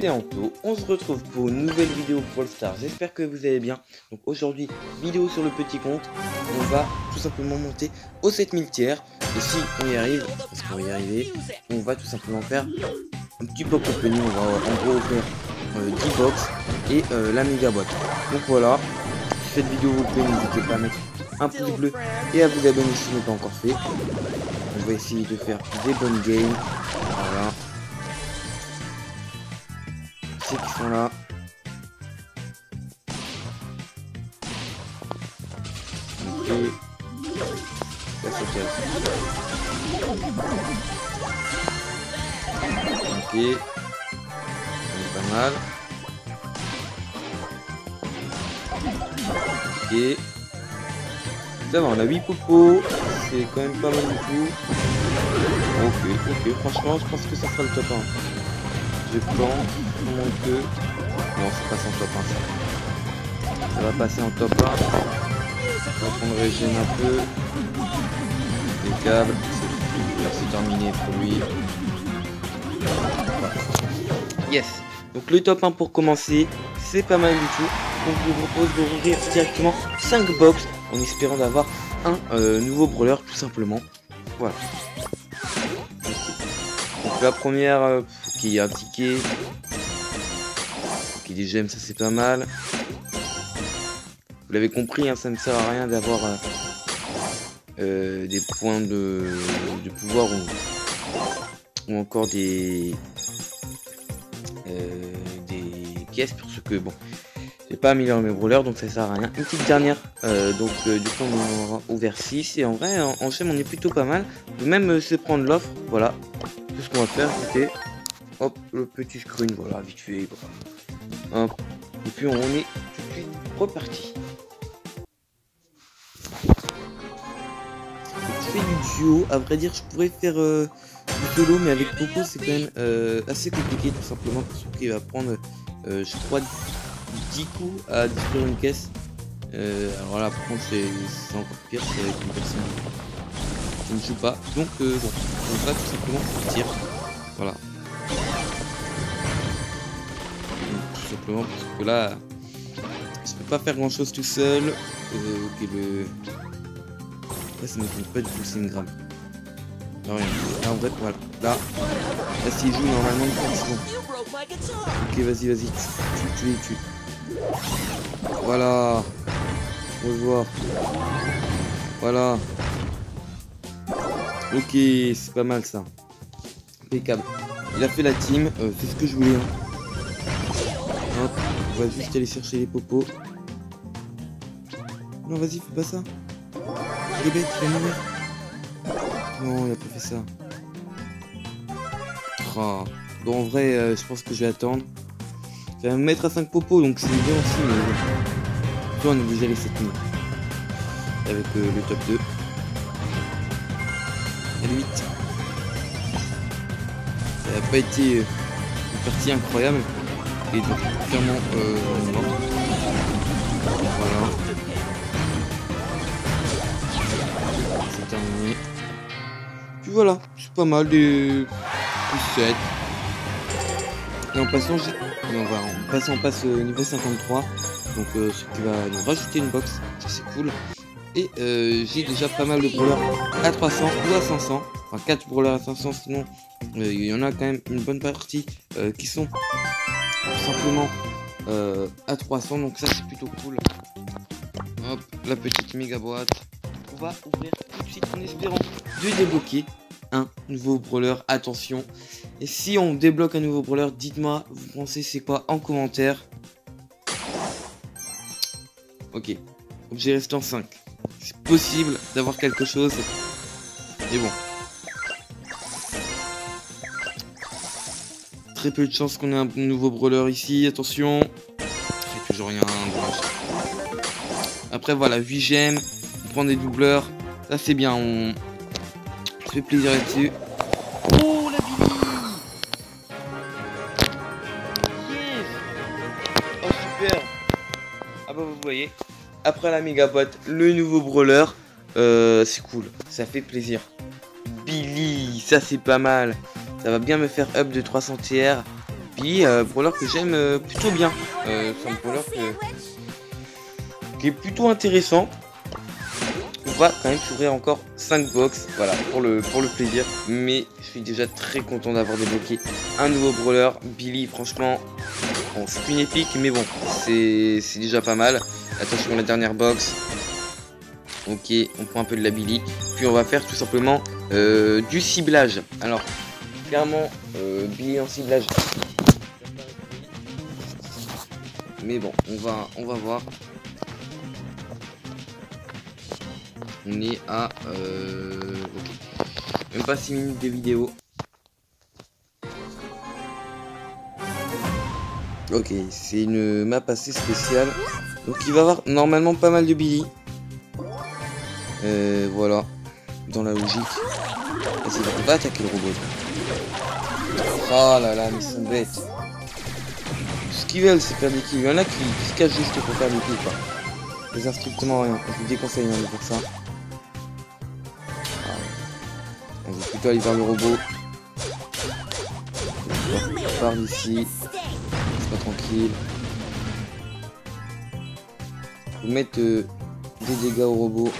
Salut les Anto, on se retrouve pour une nouvelle vidéo Brawl Stars, j'espère que vous allez bien. Donc aujourd'hui, vidéo sur le petit compte, on va tout simplement monter aux 7000 tiers. Et si on y arrive, parce qu'on va y arriver, on va tout simplement faire un petit box opening, on va en gros ouvrir 10 box et la méga boîte. Donc voilà, si cette vidéo vous plaît, n'hésitez pas à mettre un pouce bleu et à vous abonner si ce n'est pas encore fait. On va essayer de faire des bonnes games, voilà. Ceux qui sont là. Ok. Là, c'est casse. Ok. On est pas mal. Ok. Ça va, on a 8 popos. C'est quand même pas mal du tout. Ok. Franchement, je pense que ça sera le top 1. Je prends mon que. Non, c'est pas en top 1 ça. Ça va passer en top 1. On va prendre régène un peu. Les câbles. C'est terminé pour lui. Voilà. Yes. Donc le top 1 pour commencer. C'est pas mal du tout. Donc je vous propose d'ouvrir directement 5 box en espérant d'avoir un nouveau brawler tout simplement. Voilà. Donc la première, qui est un ticket. Ok, des gemmes, ça c'est pas mal. Vous l'avez compris, hein, ça ne sert à rien d'avoir des points de pouvoir ou encore des pièces pour ce que bon. J'ai pas amélioré mes brawlers donc ça sert à rien. Une petite dernière, du coup on aura ouvert 6 et en vrai en gemme on est plutôt pas mal. On peut même se prendre l'offre, voilà. Tout ce qu'on va faire, écoutez. Hop, le petit screen, voilà, vite fait. Voilà. Hop. Et puis on est tout de suite reparti. Je fais du duo, à vrai dire je pourrais faire du solo mais avec Poco c'est quand même assez compliqué tout simplement parce qu'il va prendre je crois 10 coups à détruire une caisse. Alors là par contre c'est encore pire, c'est avec une personne qui ne joue pas. Donc bon, on va tout simplement partir. Voilà. Tout simplement parce que là je peux pas faire grand chose tout seul. Ok, là ça ne compte pas du tout, c'est une gramme. Non, rien. Là en fait voilà. Là s'il joue normalement c'est bon. Ok, vas-y. Tu les tues. Voilà. Revoir. Voilà. Ok, c'est pas mal ça. Impeccable. Il a fait la team, c'est ce que je voulais. Hein. Hop, on va juste aller chercher les popos. Non, vas-y, fais pas ça. Il est bête, il va mourir. Non, il a pas fait ça. Oh. Bon, en vrai, je pense que je vais attendre. Je vais me mettre à 5 popos, donc c'est bien aussi, mais bon. Toi, on a déjà les 7000. Avec le top 2. Et le 8. Ça n'a pas été une partie incroyable. Et donc, clairement, mort. Voilà. C'est terminé. Puis voilà, c'est pas mal des 7. Et en passant, on passe au niveau 53. Donc, ce qui va nous rajouter une box. Ça, c'est cool. Et j'ai déjà pas mal de brawlers à 300 ou à 500. Enfin 4 brawlers à 500 sinon il y en a quand même une bonne partie qui sont tout simplement à 300. Donc ça c'est plutôt cool. Hop, la petite méga boîte. On va ouvrir tout de suite en espérant de débloquer un nouveau brawler. Attention. Et si on débloque un nouveau brawler, dites-moi, vous pensez c'est quoi en commentaire. Ok. Objet restant 5. C'est possible d'avoir quelque chose. Mais bon. Très peu de chance qu'on ait un nouveau brawler ici. Attention. C'est toujours rien. Après voilà, 8 gemmes. On prend des doubleurs. Ça c'est bien. On se fait plaisir là-dessus. Oh la Billy. Yes. Oh super. Ah bah vous voyez. Après la méga boîte, le nouveau brawler, c'est cool, ça fait plaisir. Billy, ça c'est pas mal. Ça va bien me faire up de 300 TR. Billy, brawler que j'aime plutôt bien. C'est un brawler qui est plutôt intéressant. On va quand même s'ouvrir encore 5 box, voilà, pour le plaisir. Mais je suis déjà très content d'avoir débloqué un nouveau brawler. Billy, franchement, bon, c'est qu'une épique, mais bon, c'est déjà pas mal. Attention à la dernière box. Ok, on prend un peu de la Billy. Puis on va faire tout simplement du ciblage. Alors, clairement, Billy en ciblage. Mais bon, on va voir. On est à ok. Même pas 6 minutes de vidéo. Ok, c'est une map assez spéciale. Donc il va y avoir normalement pas mal de Billy. Voilà. Dans la logique. Vas-y, on va attaquer le robot. Oh là là, mais ils sont bêtes. Ce qu'ils veulent, c'est faire des kills. Il y en a qui se cachent juste pour faire des kills, quoi. Ils ont strictement rien. Je vous déconseille de faire ça. On va plutôt aller vers le robot. On part d'ici. C'est pas tranquille. Faut mettre des dégâts au robot.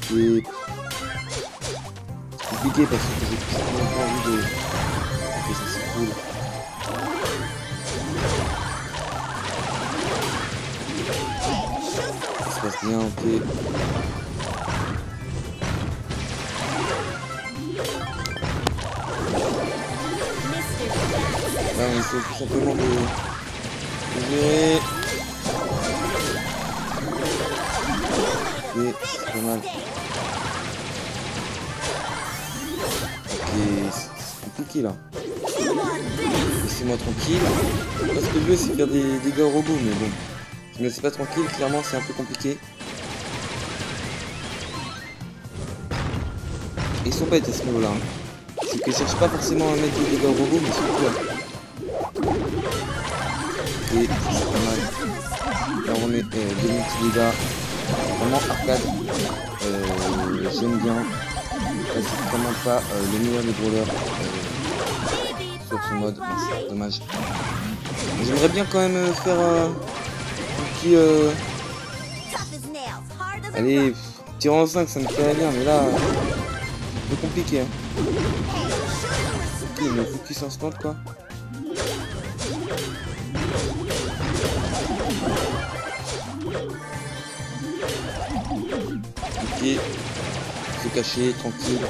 C'est compliqué parce que j'ai tout simplement pas envie de... Ok, ça c'est cool. Ça se passe bien, ok. Là on essaie tout simplement de gérer. Ok, c'est pas mal. Ok, c'est compliqué là. Laissez-moi tranquille. Là, ce que je veux, c'est faire des dégâts au robot, mais bon. Si je me laisse pas tranquille, clairement, c'est un peu compliqué. Ils sont bêtes à ce niveau-là. Hein. C'est que je cherche pas forcément à mettre des dégâts au robot, mais surtout là. Et c'est pas mal. Là, on met des multi-dégâts. Vraiment arcade. J'aime bien. C'est vraiment pas le meilleur des brawlers sur ce mode. C'est dommage. J'aimerais bien quand même faire un petit... Allez, tir en 5, ça me ferait bien, mais là... c'est un peu compliqué. Hein. Ok, il me focus instant quoi. Ok. Se cacher, tranquille.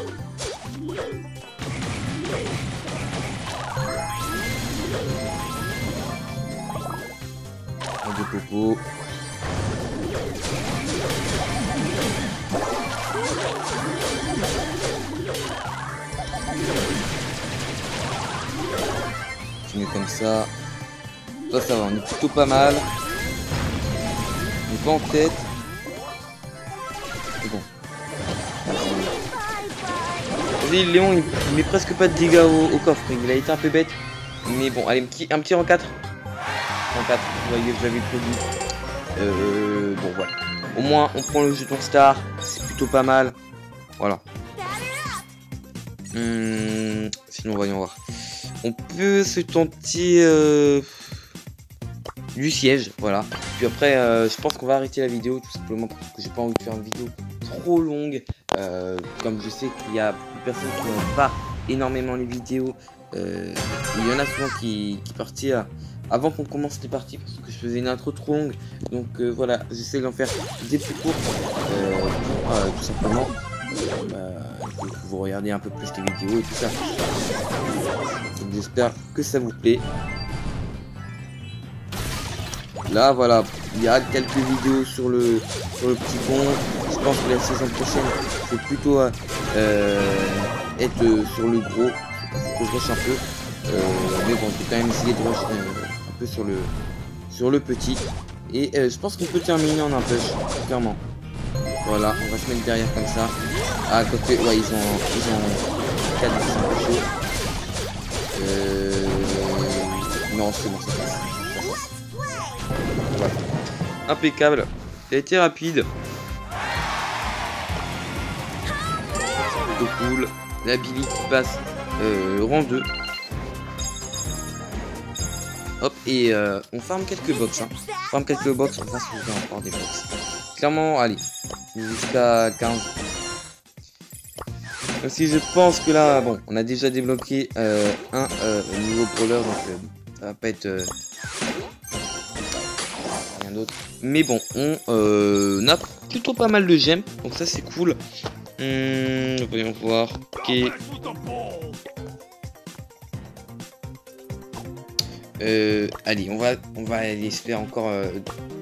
Des popos. Je mets comme ça. Ça va, on est plutôt pas mal. On est pas en tête. C'est bon. Léon il met presque pas de dégâts au coffre, il a été un peu bête. Mais bon, allez, un petit en 4. En 4, vous voyez que j'avais prévu. Bon voilà. Au moins on prend le jeton star, c'est plutôt pas mal. Voilà. Sinon voyons voir. On peut se tenter du siège, voilà. Puis après je pense qu'on va arrêter la vidéo tout simplement parce que j'ai pas envie de faire une vidéo trop longue. Comme je sais qu'il y a beaucoup de personnes qui n'ont pas énormément les vidéos, il y en a souvent qui partent avant qu'on commence les parties parce que je faisais une intro trop longue. Donc voilà, j'essaie d'en faire des plus courtes pour tout simplement vous regardez un peu plus les vidéos et tout ça. J'espère que ça vous plaît. Là voilà, il y a quelques vidéos sur le petit pont. Je pense que la saison prochaine c'est plutôt être sur le gros. Faut que je rush un peu. Mais bon, je vais quand même essayer de rush un peu sur le petit. Et je pense qu'on peut terminer en un push, clairement. Voilà, on va se mettre derrière comme ça. À côté, ouais, ils ont 4 chauds. Non, c'est bon, ça passe. Voilà. Impeccable. Ça a été rapide. Plutôt cool. La Billy qui passe rang 2. Hop, et on farm quelques box. Hein. On farm quelques box, on va s'ouvrir encore des box. Clairement, allez, jusqu'à 15. Même si je pense que là, bon, on a déjà débloqué un nouveau brawler, donc ça va pas être rien d'autre. Mais bon, on a plutôt pas mal de gemmes, donc ça c'est cool. Voyons voir. Ok. Allez, on va aller se faire encore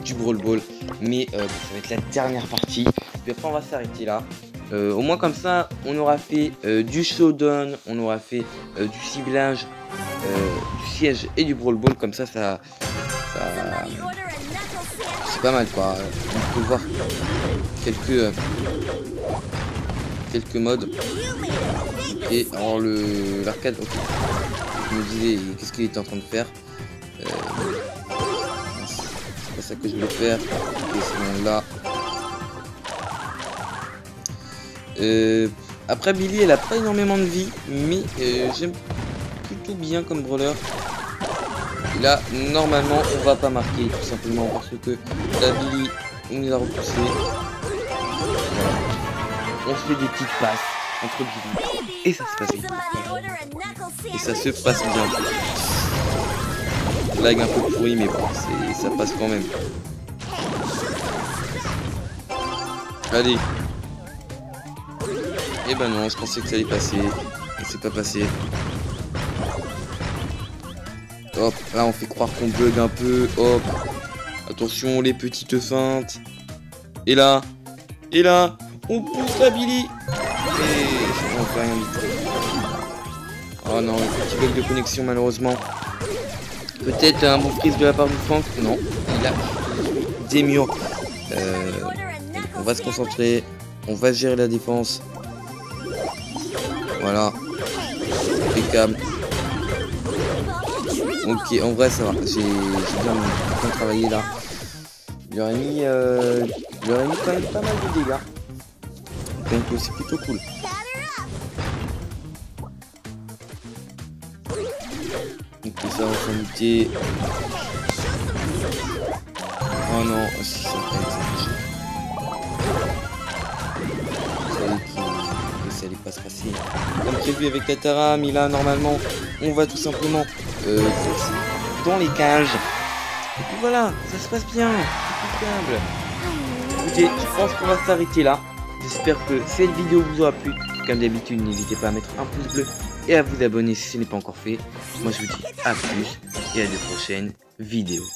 du Brawl Ball, mais ça va être la dernière partie. Puis après on va s'arrêter là. Au moins comme ça, on aura fait du showdown, on aura fait du ciblage, du siège et du Brawl Ball. Comme ça, c'est pas mal quoi. On peut voir quelques modes. Et alors l'arcade, ok. Je me disais qu'est-ce qu'il était en train de faire. C'est pas ça que je voulais faire. Ok, c'est bon, là. Après Billy, elle a pas énormément de vie, mais j'aime plutôt bien comme brawler. Et là, normalement, on va pas marquer, tout simplement parce que la Billy, on les a repoussés. Voilà. On se fait des petites passes entre Billy et ça se passe bien. Et ça se passe bien. Lag un peu pourri, mais bon, ça passe quand même. Allez. Et ben non, je pensais que ça allait passer. Et c'est pas passé. Hop, là on fait croire qu'on bug un peu. Hop. Attention les petites feintes. Et là, on pousse la Billy. Et on fait rien du tout. Oh non, un petit bug de connexion malheureusement. Peut-être un bon prise de la part du Franck. Non, il a des murs. On va se concentrer. On va gérer la défense. Voilà. Impeccable. Ok, en vrai ça va. J'ai bien travaillé là. Il aurait mis quand même pas mal de dégâts. Donc c'est plutôt cool. Ok, ça va s'en muter. Oh non, si ça allait pas se passer comme prévu avec la Tara, mais là normalement on va tout simplement dans les cages et puis voilà, ça se passe bien, impeccable. Écoutez, je pense qu'on va s'arrêter là. J'espère que cette vidéo vous aura plu. Comme d'habitude, n'hésitez pas à mettre un pouce bleu et à vous abonner si ce n'est pas encore fait. Moi je vous dis à plus et à de prochaines vidéos.